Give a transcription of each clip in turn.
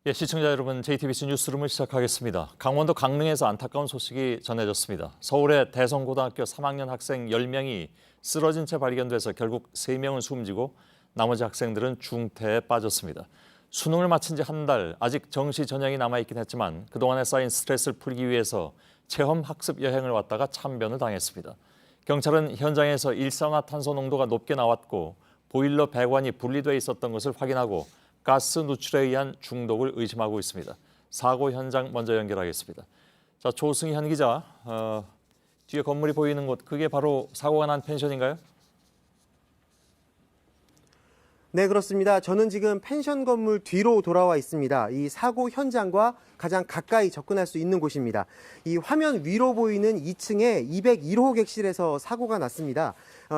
예, 시청자 여러분, JTBC 뉴스룸을 시작하겠습니다. 강원도 강릉에서 안타까운 소식이 전해졌습니다. 서울의 대성고등학교 3학년 학생 10명이 쓰러진 채 발견돼서 결국 3명은 숨지고 나머지 학생들은 중태에 빠졌습니다. 수능을 마친 지 한 달, 아직 정시 전형이 남아있긴 했지만 그동안에 쌓인 스트레스를 풀기 위해서 체험 학습 여행을 왔다가 참변을 당했습니다. 경찰은 현장에서 일산화탄소 농도가 높게 나왔고 보일러 배관이 분리돼 있었던 것을 확인하고 가스 누출에 의한 중독을 의심하고 있습니다. 사고 현장 먼저 연결하겠습니다. 자, 조승현 기자, 뒤에 건물이 보이는 곳, 그게 바로 사고가 난 펜션인가요? 네, 그렇습니다. 저는 지금 펜션 건물 뒤로 돌아와 있습니다. 이 사고 현장과 가장 가까이 접근할 수 있는 곳입니다. 이 화면 위로 보이는 2층의 201호 객실에서 사고가 났습니다.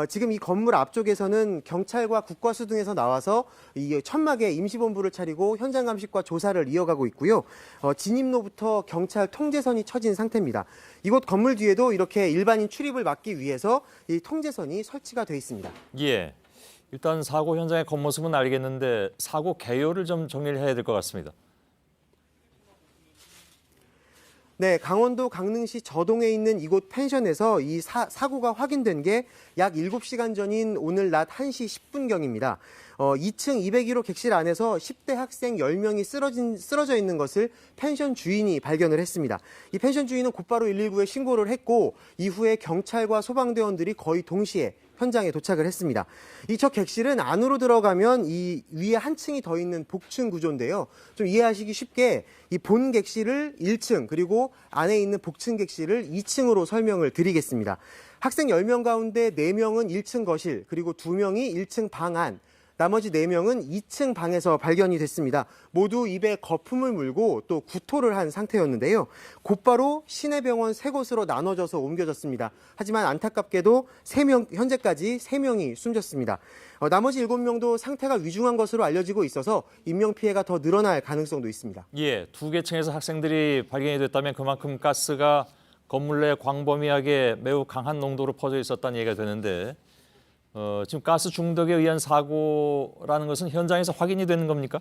지금 이 건물 앞쪽에서는 경찰과 국과수 등에서 나와서 이 천막에 임시본부를 차리고 현장 감식과 조사를 이어가고 있고요. 진입로부터 경찰 통제선이 쳐진 상태입니다. 이곳 건물 뒤에도 이렇게 일반인 출입을 막기 위해서 이 통제선이 설치가 돼 있습니다. 예. 일단 사고 현장의 겉모습은 알겠는데 사고 개요를 좀 정리를 해야 될 것 같습니다. 네, 강원도 강릉시 저동에 있는 이곳 펜션에서 이 사고가 확인된 게 약 7시간 전인 오늘 낮 1시 10분경입니다. 2층 201호 객실 안에서 10대 학생 10명이 쓰러져 있는 것을 펜션 주인이 발견을 했습니다. 이 펜션 주인은 곧바로 119에 신고를 했고 이후에 경찰과 소방대원들이 거의 동시에 현장에 도착을 했습니다. 이 저 객실은 안으로 들어가면 이 위에 한 층이 더 있는 복층 구조인데요. 좀 이해하시기 쉽게 이 본 객실을 1층 그리고 안에 있는 복층 객실을 2층으로 설명을 드리겠습니다. 학생 10명 가운데 4명은 1층 거실 그리고 2명이 1층 방 안, 나머지 4명은 2층 방에서 발견이 됐습니다. 모두 입에 거품을 물고 또 구토를 한 상태였는데요. 곧바로 시내병원 3곳으로 나눠져서 옮겨졌습니다. 하지만 안타깝게도 현재까지 3명이 숨졌습니다. 나머지 7명도 상태가 위중한 것으로 알려지고 있어서 인명피해가 더 늘어날 가능성도 있습니다. 예, 2개 층에서 학생들이 발견이 됐다면 그만큼 가스가 건물 내 광범위하게 매우 강한 농도로 퍼져 있었다는 얘기가 되는데 지금 가스 중독에 의한 사고라는 것은 현장에서 확인이 되는 겁니까?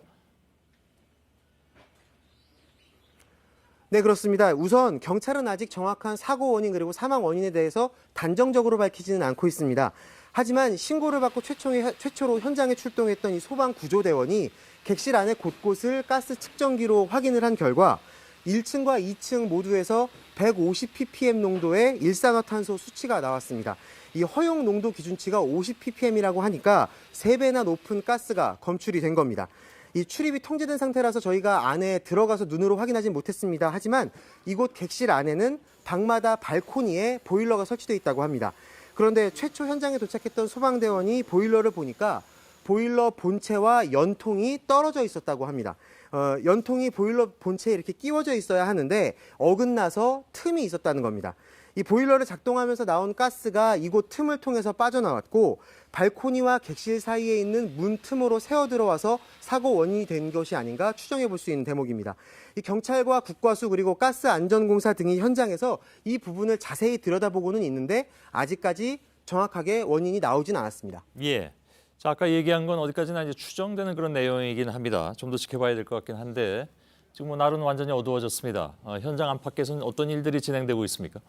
네, 그렇습니다. 우선 경찰은 아직 정확한 사고 원인 그리고 사망 원인에 대해서 단정적으로 밝히지는 않고 있습니다. 하지만 신고를 받고 최초로 현장에 출동했던 이 소방구조대원이 객실 안의 곳곳을 가스 측정기로 확인을 한 결과 1층과 2층 모두에서 150ppm 농도의 일산화탄소 수치가 나왔습니다. 이 허용 농도 기준치가 50ppm이라고 하니까 3배나 높은 가스가 검출이 된 겁니다. 이 출입이 통제된 상태라서 저희가 안에 들어가서 눈으로 확인하진 못했습니다. 하지만 이곳 객실 안에는 방마다 발코니에 보일러가 설치되어 있다고 합니다. 그런데 최초 현장에 도착했던 소방대원이 보일러를 보니까 보일러 본체와 연통이 떨어져 있었다고 합니다. 연통이 보일러 본체에 이렇게 끼워져 있어야 하는데 어긋나서 틈이 있었다는 겁니다. 이 보일러를 작동하면서 나온 가스가 이곳 틈을 통해서 빠져나왔고 발코니와 객실 사이에 있는 문 틈으로 새어 들어와서 사고 원인이 된 것이 아닌가 추정해 볼 수 있는 대목입니다. 이 경찰과 국과수 그리고 가스안전공사 등이 현장에서 이 부분을 자세히 들여다보고는 있는데 아직까지 정확하게 원인이 나오진 않았습니다. 예. 자, 아까 얘기한 건 어디까지나 이제 추정되는 그런 내용이긴 합니다. 좀 더 지켜봐야 될 것 같긴 한데 지금 날은 완전히 어두워졌습니다. 현장 안팎에서는 어떤 일들이 진행되고 있습니까?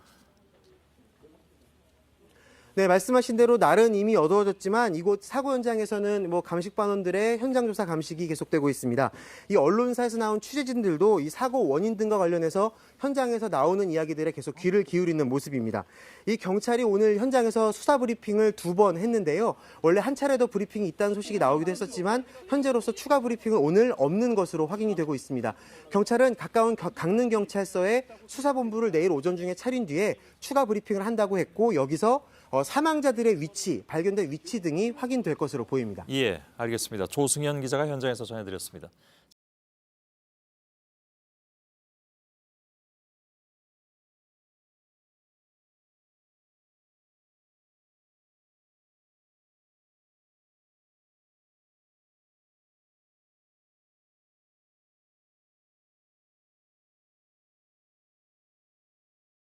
네, 말씀하신 대로 날은 이미 어두워졌지만 이곳 사고 현장에서는 감식반원들의 현장 조사 감식이 계속되고 있습니다. 이 언론사에서 나온 취재진들도 이 사고 원인 등과 관련해서 현장에서 나오는 이야기들에 계속 귀를 기울이는 모습입니다. 이 경찰이 오늘 현장에서 수사 브리핑을 2번 했는데요. 원래 한 차례 더 브리핑이 있다는 소식이 나오기도 했었지만 현재로서 추가 브리핑은 오늘 없는 것으로 확인이 되고 있습니다. 경찰은 가까운 강릉경찰서에 수사본부를 내일 오전 중에 차린 뒤에 추가 브리핑을 한다고 했고 여기서 사망자들의 위치, 발견된 위치 등이 확인될 것으로 보입니다. 예, 알겠습니다. 조승현 기자가 현장에서 전해드렸습니다.